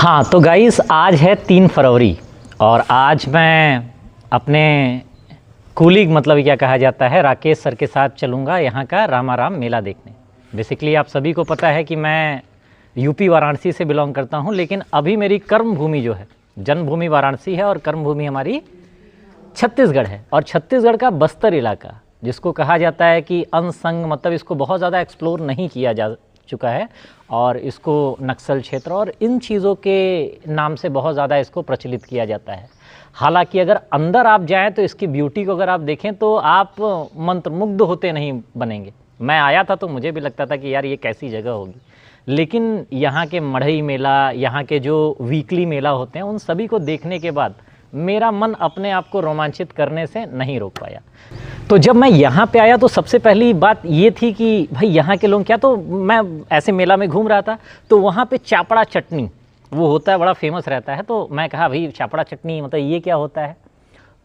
हाँ तो गाइस, आज है 3 फरवरी और आज मैं अपने कुलीग मतलब क्या कहा जाता है राकेश सर के साथ चलूँगा यहाँ का रामाराम मेला देखने। बेसिकली आप सभी को पता है कि मैं यूपी वाराणसी से बिलोंग करता हूँ, लेकिन अभी मेरी कर्म भूमि जो है, जन्मभूमि वाराणसी है और कर्म भूमि हमारी छत्तीसगढ़ है। और छत्तीसगढ़ का बस्तर इलाका जिसको कहा जाता है कि अनसंग, मतलब इसको बहुत ज़्यादा एक्सप्लोर नहीं किया जा चुका है और इसको नक्सल क्षेत्र और इन चीज़ों के नाम से बहुत ज़्यादा इसको प्रचलित किया जाता है। हालांकि अगर अंदर आप जाएं तो इसकी ब्यूटी को अगर आप देखें तो आप मंत्रमुग्ध होते नहीं बनेंगे। मैं आया था तो मुझे भी लगता था कि यार ये कैसी जगह होगी, लेकिन यहाँ के मढ़ई मेला, यहाँ के जो वीकली मेला होते हैं, उन सभी को देखने के बाद मेरा मन अपने आप को रोमांचित करने से नहीं रोक पाया। तो जब मैं यहाँ पे आया तो सबसे पहली बात ये थी कि भाई यहाँ के लोग क्या, तो मैं ऐसे मेला में घूम रहा था तो वहाँ पे चापड़ा चटनी वो होता है, बड़ा फेमस रहता है। तो मैं कहा भाई चापड़ा चटनी मतलब ये क्या होता है?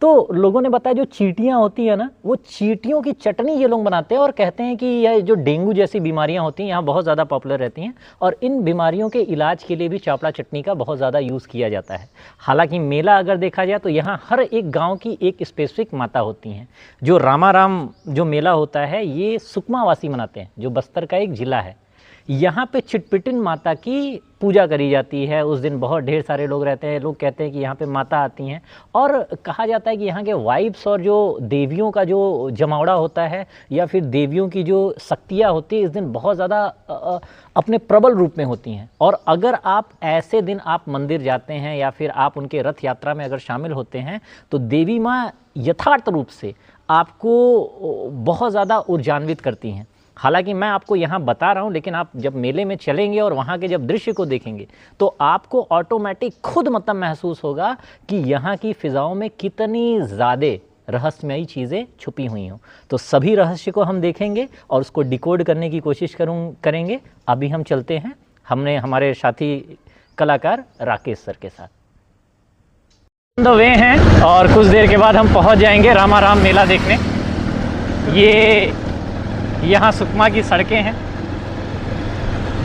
तो लोगों ने बताया जो चींटियाँ होती है ना, वो चींटियों की चटनी ये लोग बनाते हैं और कहते हैं कि यह जो डेंगू जैसी बीमारियाँ होती हैं यहाँ बहुत ज़्यादा पॉपुलर रहती हैं और इन बीमारियों के इलाज के लिए भी चापड़ा चटनी का बहुत ज़्यादा यूज़ किया जाता है। हालांकि मेला अगर देखा जाए तो यहाँ हर एक गांव की एक स्पेसिफिक माता होती हैं। जो रामाराम जो मेला होता है ये सुकमावासी मनाते हैं, जो बस्तर का एक ज़िला है। यहाँ पे चिटपिटिन माता की पूजा करी जाती है। उस दिन बहुत ढेर सारे लोग रहते हैं। लोग कहते हैं कि यहाँ पे माता आती हैं और कहा जाता है कि यहाँ के वाइब्स और जो देवियों का जो जमावड़ा होता है या फिर देवियों की जो शक्तियाँ होती है इस दिन बहुत ज़्यादा अपने प्रबल रूप में होती हैं। और अगर आप ऐसे दिन आप मंदिर जाते हैं या फिर आप उनके रथ यात्रा में अगर शामिल होते हैं तो देवी माँ यथार्थ रूप से आपको बहुत ज़्यादा ऊर्जान्वित करती हैं। हालांकि मैं आपको यहाँ बता रहा हूँ, लेकिन आप जब मेले में चलेंगे और वहाँ के जब दृश्य को देखेंगे तो आपको ऑटोमेटिक खुद मतलब महसूस होगा कि यहाँ की फिजाओं में कितनी ज़्यादा रहस्यमयी चीज़ें छुपी हुई हों। तो सभी रहस्य को हम देखेंगे और उसको डिकोड करने की कोशिश करेंगे। अभी हम चलते हैं हमारे साथी कलाकार राकेश सर के साथ। द वे हैं और कुछ देर के बाद हम पहुँच जाएंगे रामाराम मेला देखने। ये यहाँ सुकमा की सड़कें हैं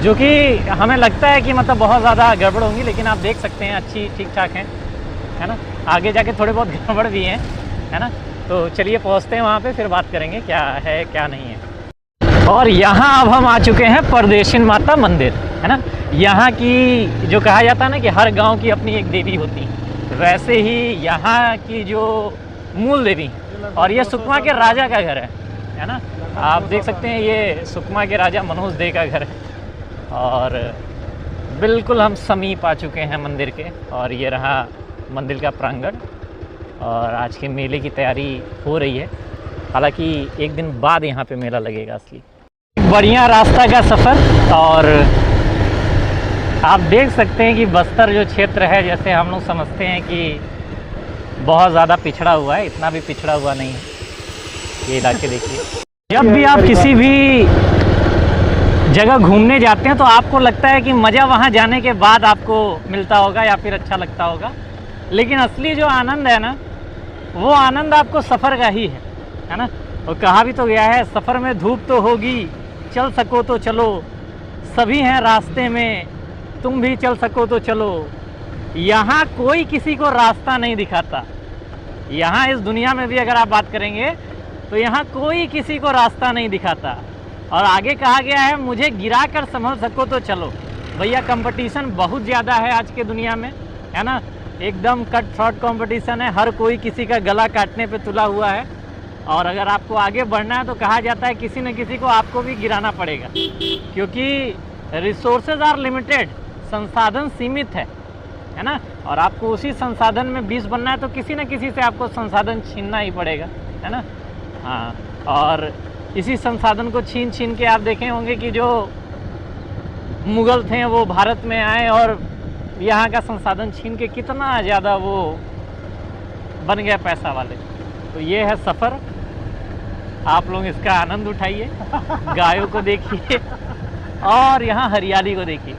जो कि हमें लगता है कि मतलब बहुत ज़्यादा गड़बड़ होंगी, लेकिन आप देख सकते हैं अच्छी ठीक ठाक हैं, है ना। आगे जाके थोड़े बहुत गड़बड़ भी हैं, है ना। तो चलिए पहुँचते हैं वहाँ पे, फिर बात करेंगे क्या है क्या नहीं है। और यहाँ अब हम आ चुके हैं परदेशिन माता मंदिर, है ना। यहाँ की जो कहा जाता है ना कि हर गाँव की अपनी एक देवी होती है, वैसे ही यहाँ की जो मूल देवी, और ये सुकमा के राजा का घर है ना। आप देख सकते हैं ये सुकमा के राजा मनोज दे का घर है और बिल्कुल हम समीप आ चुके हैं मंदिर के। और ये रहा मंदिर का प्रांगण और आज के मेले की तैयारी हो रही है। हालांकि एक दिन बाद यहाँ पे मेला लगेगा असली। बढ़िया रास्ता का सफ़र। और आप देख सकते हैं कि बस्तर जो क्षेत्र है, जैसे हम लोग समझते हैं कि बहुत ज़्यादा पिछड़ा हुआ है, इतना भी पिछड़ा हुआ नहीं है ये इलाके। देखिए जब भी आप किसी भी जगह घूमने जाते हैं तो आपको लगता है कि मज़ा वहाँ जाने के बाद आपको मिलता होगा या फिर अच्छा लगता होगा, लेकिन असली जो आनंद है ना, वो आनंद आपको सफ़र का ही है ना। और कहा भी तो गया है, सफ़र में धूप तो होगी, चल सको तो चलो, सभी हैं रास्ते में, तुम भी चल सको तो चलो। यहाँ कोई किसी को रास्ता नहीं दिखाता। यहाँ इस दुनिया में भी अगर आप बात करेंगे तो यहाँ कोई किसी को रास्ता नहीं दिखाता। और आगे कहा गया है, मुझे गिरा कर संभल सको तो चलो। भैया कंपटीशन बहुत ज़्यादा है आज के दुनिया में, है ना। एकदम कट थ्रोट कंपटीशन है, हर कोई किसी का गला काटने पे तुला हुआ है। और अगर आपको आगे बढ़ना है तो कहा जाता है किसी न किसी को आपको भी गिराना पड़ेगा, क्योंकि रिसोर्सेज आर लिमिटेड, संसाधन सीमित है ना। और आपको उसी संसाधन में 20 बनना है तो किसी न किसी से आपको संसाधन छीनना ही पड़ेगा, है ना। हाँ, और इसी संसाधन को छीन के आप देखे होंगे कि जो मुग़ल थे वो भारत में आए और यहाँ का संसाधन छीन के कितना ज़्यादा वो बन गया पैसा वाले। तो ये है सफ़र, आप लोग इसका आनंद उठाइए, गायों को देखिए और यहाँ हरियाली को देखिए।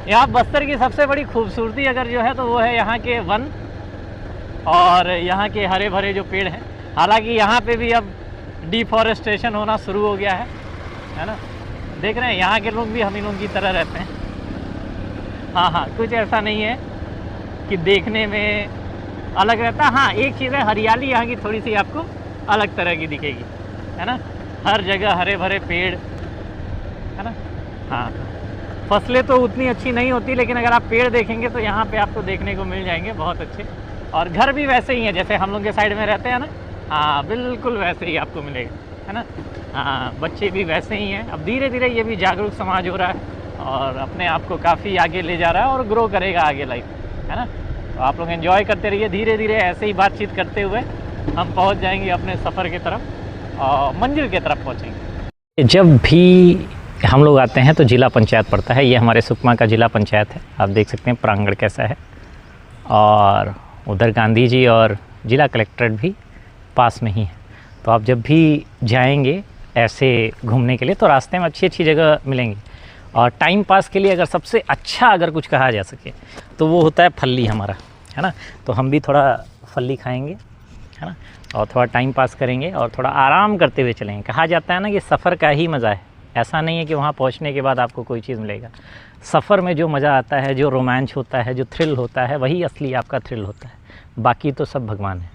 यहाँ बस्तर की सबसे बड़ी खूबसूरती अगर जो है तो वो है यहाँ के वन और यहाँ के हरे भरे जो पेड़ हैं। हालांकि यहाँ पे भी अब डिफॉरेस्टेशन होना शुरू हो गया है ना। देख रहे हैं यहाँ के लोग भी हम ही लोगों की तरह रहते हैं। हाँ हाँ, कुछ ऐसा नहीं है कि देखने में अलग रहता। हाँ, एक चीज़ है, हरियाली यहाँ की थोड़ी सी आपको अलग तरह की दिखेगी, है ना। हर जगह हरे भरे पेड़, है ना। हाँ, फसलें तो उतनी अच्छी नहीं होती, लेकिन अगर आप पेड़ देखेंगे तो यहाँ पे आपको देखने को मिल जाएंगे बहुत अच्छे। और घर भी वैसे ही हैं जैसे हम लोग के साइड में रहते हैं ना। हाँ, बिल्कुल वैसे ही आपको मिलेगा, है ना। हाँ, बच्चे भी वैसे ही हैं। अब धीरे धीरे ये भी जागरूक समाज हो रहा है और अपने आप को काफ़ी आगे ले जा रहा है और ग्रो करेगा आगे लाइफ, है ना। तो आप लोग एंजॉय करते रहिए, धीरे धीरे ऐसे ही बातचीत करते हुए हम पहुंच जाएंगे अपने सफ़र की तरफ और मंजिल की तरफ पहुंचेंगे। जब भी हम लोग आते हैं तो जिला पंचायत पड़ता है, ये हमारे सुकमा का जिला पंचायत है। आप देख सकते हैं प्रांगण कैसा है, और उधर गांधी जी और जिला कलेक्ट्रेट भी पास में ही है। तो आप जब भी जाएंगे ऐसे घूमने के लिए तो रास्ते में अच्छी अच्छी जगह मिलेंगी। और टाइम पास के लिए अगर सबसे अच्छा अगर कुछ कहा जा सके तो वो होता है फल्ली हमारा, है ना। तो हम भी थोड़ा फल्ली खाएंगे, है ना, और थोड़ा टाइम पास करेंगे और थोड़ा आराम करते हुए चलेंगे। कहा जाता है ना कि सफ़र का ही मज़ा है। ऐसा नहीं है कि वहाँ पहुँचने के बाद आपको कोई चीज़ मिलेगा। सफ़र में जो मज़ा आता है, जो रोमांच होता है, जो थ्रिल होता है, वही असली आपका थ्रिल होता है। बाकी तो सब भगवान है।